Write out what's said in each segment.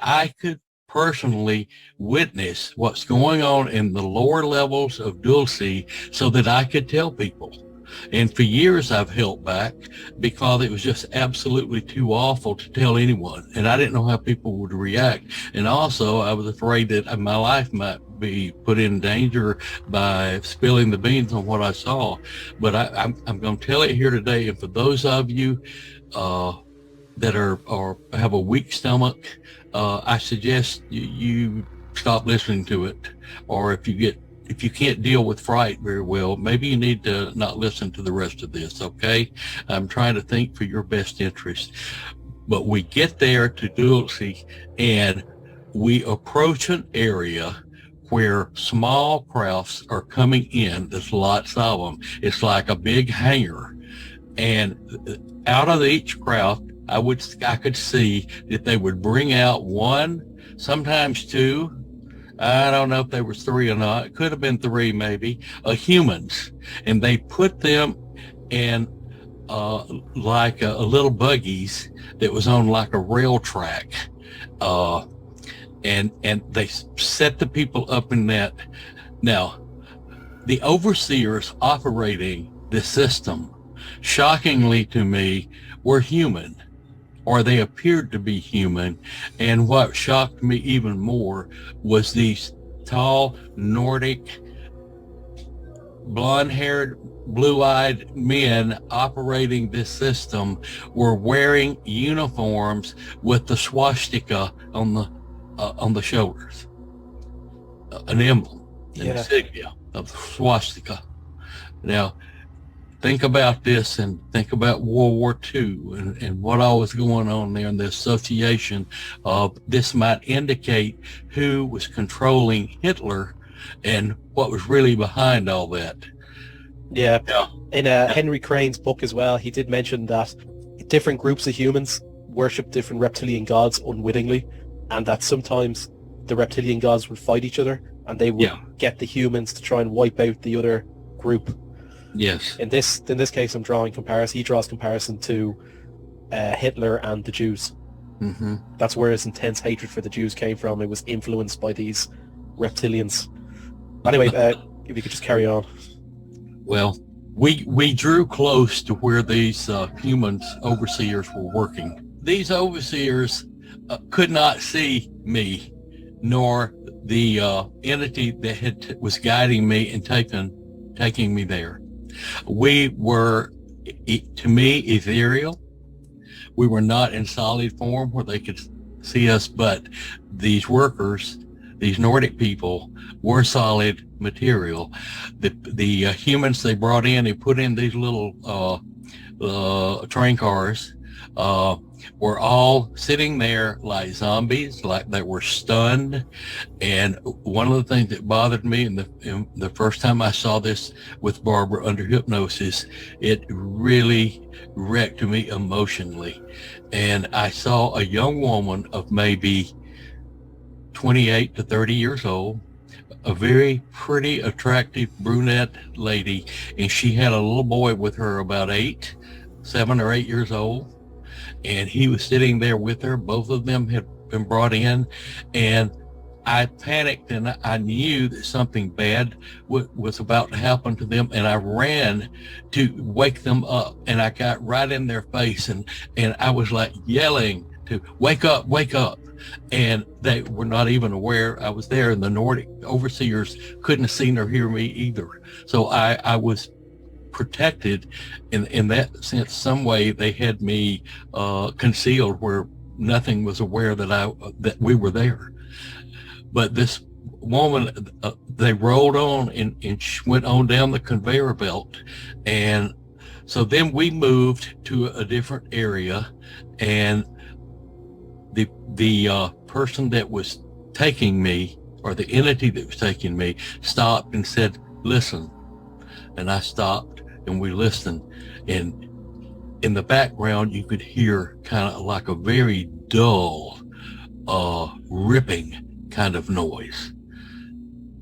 I could personally witness what's going on in the lower levels of Dulce so that I could tell people. And for years I've held back because it was just absolutely too awful to tell anyone. And I didn't know how people would react. And also I was afraid that my life might be put in danger by spilling the beans on what I saw. But I'm going to tell it here today. And for those of you that are have a weak stomach, I suggest you stop listening to it. Or if you can't deal with fright very well, maybe you need to not listen to the rest of this, okay? I'm trying to think for your best interest. But we get there to Dulce, and we approach an area where small crafts are coming in. There's lots of them. It's like a big hangar. And out of each craft, I could see that they would bring out one, sometimes two. I don't know if there was three or not. It could have been three, maybe, humans. And they put them in like a little buggies that was on like a rail track. And they set the people up in that. Now, the overseers operating the system, shockingly to me, were human, or they appeared to be human. And what shocked me even more was these tall, Nordic, blonde-haired, blue-eyed men operating this system were wearing uniforms with the swastika on the shoulders, an emblem, an insignia of the swastika. Now, think about this and think about World War II and what all was going on there, and the association of this might indicate who was controlling Hitler and what was really behind all that. Yeah. In Henry Crane's book as well, he did mention that different groups of humans worship different reptilian gods unwittingly, and that sometimes the reptilian gods would fight each other and they would get the humans to try and wipe out the other group. Yes. In this case, I'm drawing comparison. He draws comparison to Hitler and the Jews. Mm-hmm. That's where his intense hatred for the Jews came from. It was influenced by these reptilians. Anyway, if you could just carry on. Well, we drew close to where these humans, overseers, were working. These overseers could not see me, nor the entity that was guiding me and taking me there. We were, to me, ethereal. We were not in solid form where they could see us, but these workers, these Nordic people, were solid material. The humans they brought in, they put in these little train cars, were all sitting there like zombies, like they were stunned. And one of the things that bothered me in the first time I saw this with Barbara under hypnosis, it really wrecked me emotionally. And I saw a young woman of maybe 28 to 30 years old, a very pretty, attractive brunette lady, and she had a little boy with her about 7 or 8 years old. And he was sitting there with her. Both of them had been brought in, and I panicked, and I knew that something bad was about to happen to them, and I ran to wake them up, and I got right in their face, and I was like yelling to wake up, and they were not even aware I was there, and the Nordic overseers couldn't see nor hear me either. So I was protected in that sense. Some way they had me concealed where nothing was aware that we were there. But this woman, they rolled on and went on down the conveyor belt, and so then we moved to a different area, and the person that was taking me, or the entity that was taking me, stopped and said, "Listen." And I stopped, and we listened, and in the background you could hear kind of like a very dull ripping kind of noise.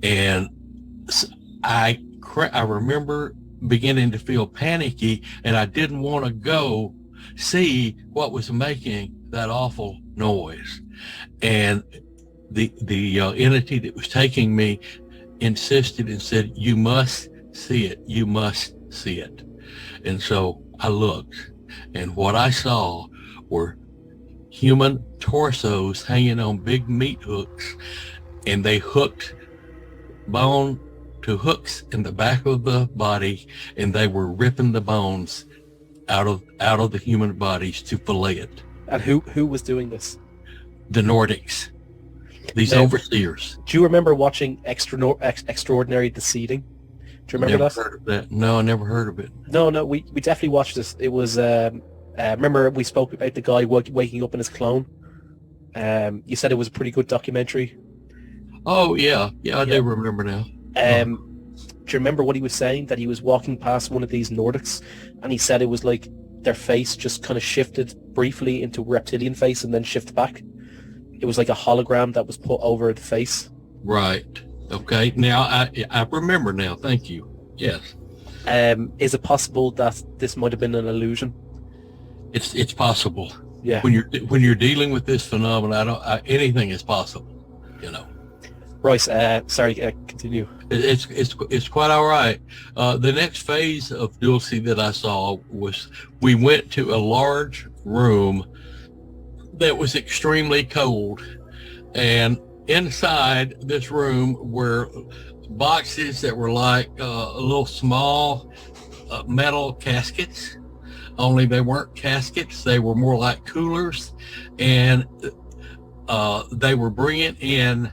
And I remember beginning to feel panicky, and I didn't want to go see what was making that awful noise. And the entity that was taking me insisted and said, "You must see it. You must see it." And so I looked, and what I saw were human torsos hanging on big meat hooks, and they hooked bone to hooks in the back of the body, and they were ripping the bones out of the human bodies to fillet it. And who was doing this? The Nordics, these overseers. Do you remember watching Extraordinary Deceiving? Do you remember Never heard of that. No, I never heard of it. No, we definitely watched this. It was remember we spoke about the guy waking up in his clone. You said it was a pretty good documentary. Oh yeah, I do remember now. Do you remember what he was saying? That he was walking past one of these Nordics, and he said it was like their face just kind of shifted briefly into reptilian face and then shifted back. It was like a hologram that was put over the face. Right. Okay. Now I remember now. Thank you. Yes. Is it possible that this might have been an illusion? It's possible. Yeah. When you're dealing with this phenomenon, anything is possible. You know. Royce, sorry, continue. It's quite all right. The next phase of Dulce that I saw was we went to a large room that was extremely cold, and inside this room were boxes that were like little small metal caskets, only they weren't caskets, they were more like coolers, and they were bringing in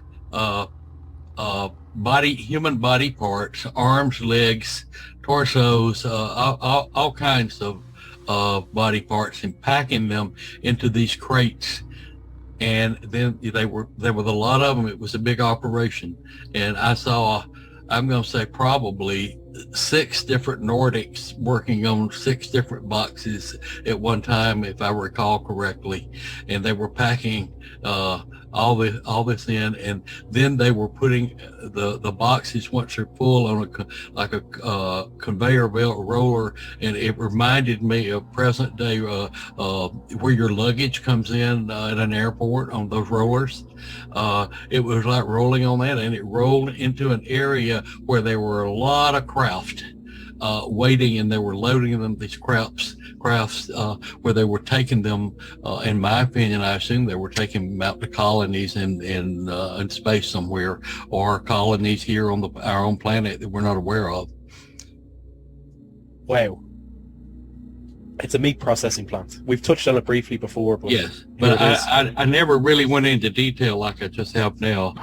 human body parts, arms, legs, torsos, all kinds of body parts, and packing them into these crates. And then there were a lot of them. It was a big operation, and I saw, I'm going to say probably 6 different Nordics working on 6 different boxes at one time, if I recall correctly, and they were packing all this in, and then they were putting the boxes, once they're full, on a conveyor belt roller, and it reminded me of present day where your luggage comes in at an airport on those rollers. It was like rolling on that, and it rolled into an area where there were a lot of craft waiting, and they were loading them, these crafts where they were taking them, in my opinion, I assume they were taking them out to colonies in space somewhere, or colonies here on our own planet that we're not aware of. Wow. It's a meat processing plant. We've touched on it briefly before. But yes, but I never really went into detail like I just have now.